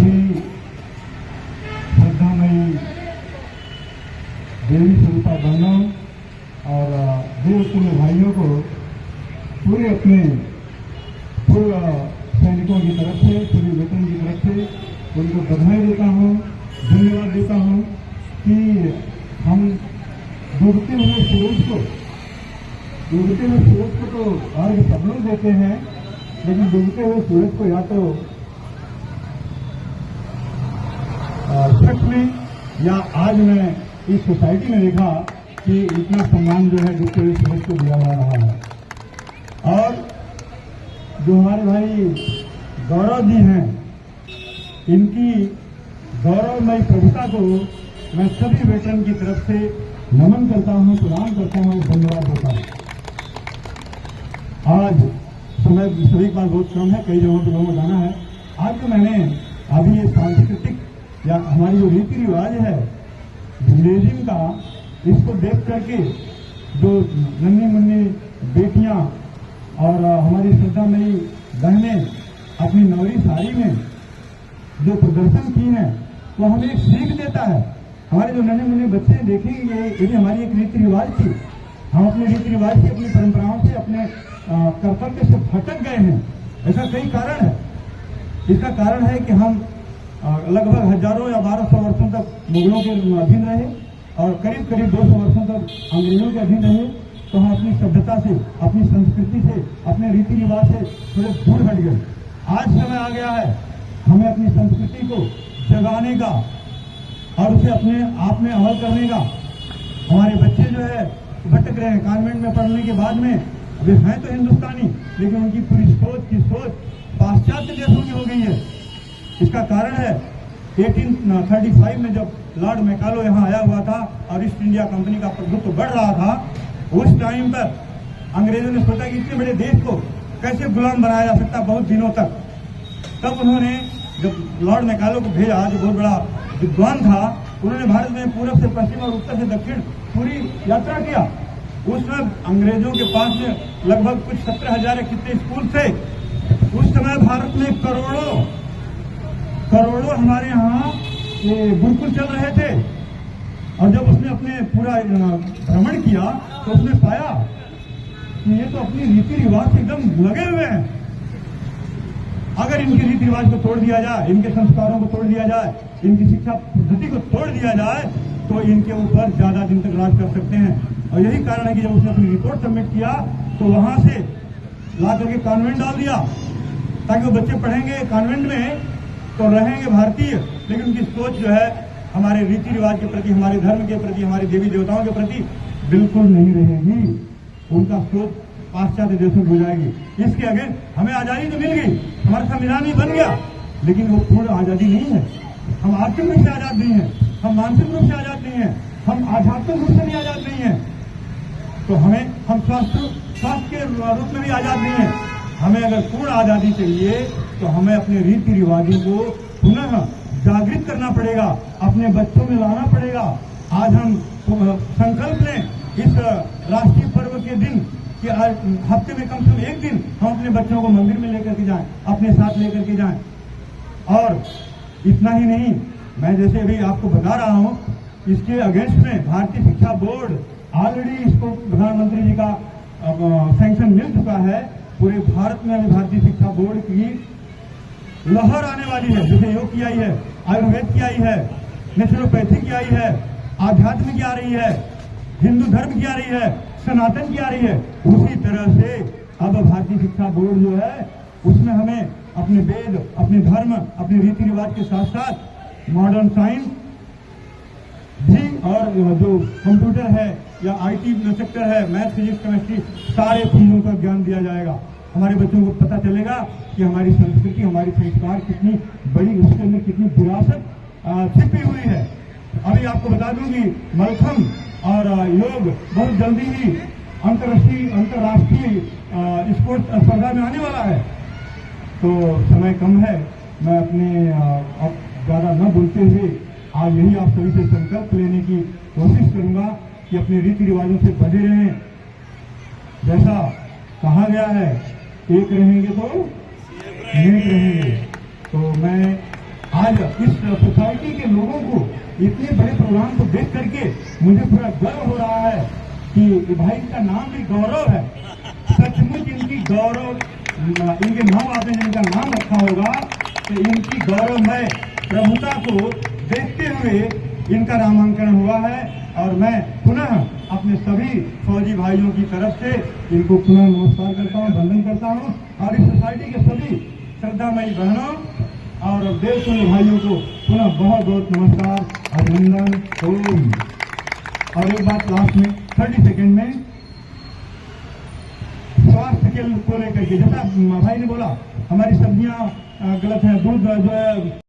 सभी श्रद्धामयी देवी स्वरूपा बहनों और देवतुल्य भाइयों को पूरे अपने पूर्व सैनिकों की तरफ से, पूरे वेतन की तरफ से उनको बधाई देता हूँ, धन्यवाद देता हूँ कि हम डूबते हुए सूरज को तो अर्घ सब लोग देते हैं, लेकिन डूबते हुए सूरज को या तो सच में या आज मैं इस सोसाइटी में देखा कि इतना सम्मान जो है डूबते हुए सूरज को दिया जा रहा है। और जो हमारे भाई गौरव जी हैं, इनकी गौरवमयी प्रभुता को मैं सभी वेटरन की तरफ से नमन करता हूं, प्रणाम करता हूं, धन्यवाद देता हूं। आज समय सभी के पास बहुत कम है, कई जगहों पर लोगों को जाना है। आज तो मैंने अभी ये सांस्कृतिक या हमारी जो रीति रिवाज है हिंदुइज्म का, इसको देख करके जो नन्ही मुन्नी बेटियां और हमारी श्रद्धामयी बहनें अपनी नवरी साड़ी में जो प्रदर्शन की हैं, वो हमें एक सीख देता है। हमारे जो नन्हे मुन्ने बच्चे देखेंगे, ये भी हमारी एक रीति रिवाज थी। हम अपने रीति रिवाज से, अपनी परंपराओं से, अपने कर्तव्य से भटक गए हैं। ऐसा कई कारण है। इसका कारण है कि हम लगभग हजारों या 1200 वर्षों तक मुगलों के अधीन रहे और करीब करीब 200 वर्षों तक अंग्रेजों के अधीन रहे। तो हम अपनी सभ्यता से, अपनी संस्कृति से, अपने रीति रिवाज से थोड़े दूर हट गए। आज समय आ गया है हमें अपनी संस्कृति को जगाने का और उसे अपने आप में अमल करने का। हमारे बच्चे जो है भटक रहे हैं। कॉन्वेंट में पढ़ने के बाद में वे हैं तो हिंदुस्तानी, लेकिन उनकी पूरी सोच पाश्चात्य देशों की हो गई है। इसका कारण है 1835 में जब लॉर्ड मैकालो यहाँ आया हुआ था और ईस्ट इंडिया कंपनी का प्रभुत्व बढ़ रहा था, उस टाइम पर अंग्रेजों ने सोचा कि इतने बड़े देश को कैसे गुलाम बनाया जा सकता बहुत दिनों तक। तब उन्होंने जब लॉर्ड मैकालो को भेजा, जो बहुत बड़ा विद्वान था, उन्होंने भारत में पूरब से पश्चिम और उत्तर से दक्षिण पूरी यात्रा किया। उस समय अंग्रेजों के पास में लगभग कुछ 17,000 कितने स्कूल थे। उस समय भारत में करोड़ों हमारे यहाँ गुरुकुल चल रहे थे। और जब उसने अपने पूरा भ्रमण किया तो उसने पाया कि ये तो अपनी रीति रिवाज से एकदम लगे हुए हैं। अगर इनके रीति रिवाज को तोड़ दिया जाए, इनके संस्कारों को तोड़ दिया जाए, इनकी शिक्षा पद्धति को तोड़ दिया जाए, तो इनके ऊपर ज्यादा दिन तक राज कर सकते हैं। और यही कारण है कि जब उसने अपनी रिपोर्ट सबमिट किया तो वहां से ला करके कॉन्वेंट डाल दिया, ताकि वो बच्चे पढ़ेंगे कॉन्वेंट में तो रहेंगे भारतीय, लेकिन उनकी सोच जो है हमारे रीति रिवाज के प्रति, हमारे धर्म के प्रति, हमारे देवी देवताओं के प्रति बिल्कुल नहीं रहेगी। उनका सोच पाश्चात्य देशों की हो जाएगी। इसके आगे हमें आजादी तो मिल गई, हमारा संविधान ही बन गया, लेकिन वो पूर्ण आजादी नहीं है। हम आर्थिक रूप से आजाद नहीं है, हम मानसिक रूप से आजाद नहीं है, हम आध्यात्मिक रूप से भी आजाद नहीं है। तो हम स्वास्थ्य के रूप में भी आजाद नहीं है। हमें अगर पूर्ण आजादी चाहिए तो हमें अपने रीति रिवाजों को पुनः जागृत करना पड़ेगा, अपने बच्चों में लाना पड़ेगा। आज हम संकल्प लें इस राष्ट्रीय पर्व के दिन कि हफ्ते में कम से कम एक दिन हम अपने बच्चों को मंदिर में लेकर के जाएं, अपने साथ लेकर के जाएं। और इतना ही नहीं, मैं जैसे अभी आपको बता रहा हूं, इसके अगेंस्ट में भारतीय शिक्षा बोर्ड ऑलरेडी इसको प्रधानमंत्री जी का सैंक्शन मिल चुका है। पूरे भारत में अभी भारतीय शिक्षा बोर्ड की लहर आने वाली है। जैसे योग की आई है, आयुर्वेद की आई है, नेचुरोपैथी की आई है, आध्यात्म की आ रही है, हिंदू धर्म की आ रही है, सनातन की आ रही है। उसी तरह से अब भारतीय शिक्षा बोर्ड जो है उसमें हमें अपने वेद, अपने धर्म, अपने रीति रिवाज के साथ साथ मॉडर्न साइंस भी और जो कंप्यूटर है या आईटी सेक्टर है, मैथ, फिजिक्स, केमिस्ट्री, सारे चीजों का ज्ञान दिया जाएगा। हमारे बच्चों को पता चलेगा कि हमारी संस्कृति, हमारी संस्कार कितनी बड़ी, उसके अंदर कितनी विरासत छिपी हुई है। अभी आपको बता दूं कि मलखम और योग बहुत जल्दी ही अंतर्राष्ट्रीय स्पोर्ट्स स्पर्धा में आने वाला है। तो समय कम है, मैं अपने अब ज्यादा न बोलते हुए आज यही आप सभी से संकल्प लेने की कोशिश करूंगा कि अपने रीति रिवाजों से बंधे रहें। जैसा कहा गया है, एक रहेंगे तो नेक रहेंगे। तो मैं आज आज इस सोसाइटी के लोगों को इतने बड़े प्रोग्राम को देख करके मुझे पूरा गर्व हो रहा है कि भाई इनका नाम भी गौरव है। सचमुच इनकी गौरव, इनके माँ बाप ने जिनका नाम रखा होगा तो इनकी गौरवमय प्रभुता को देखते हुए इनका नामांकन हुआ है। और मैं पुनः अपने सभी फौजी भाइयों की तरफ से इनको पुनः नमस्कार करता हूँ, वंदन करता हूँ। और इस सोसाइटी के सभी श्रद्धामयी बहनों और देश के भाइयों को पुनः बहुत बहुत नमस्कार, अभिनंदन, ओम। और एक बात लास्ट में 30 सेकेंड में स्वास्थ्य के को लेकर के, जैसा भाई ने बोला हमारी सब्जियां गलत है, दूध जो है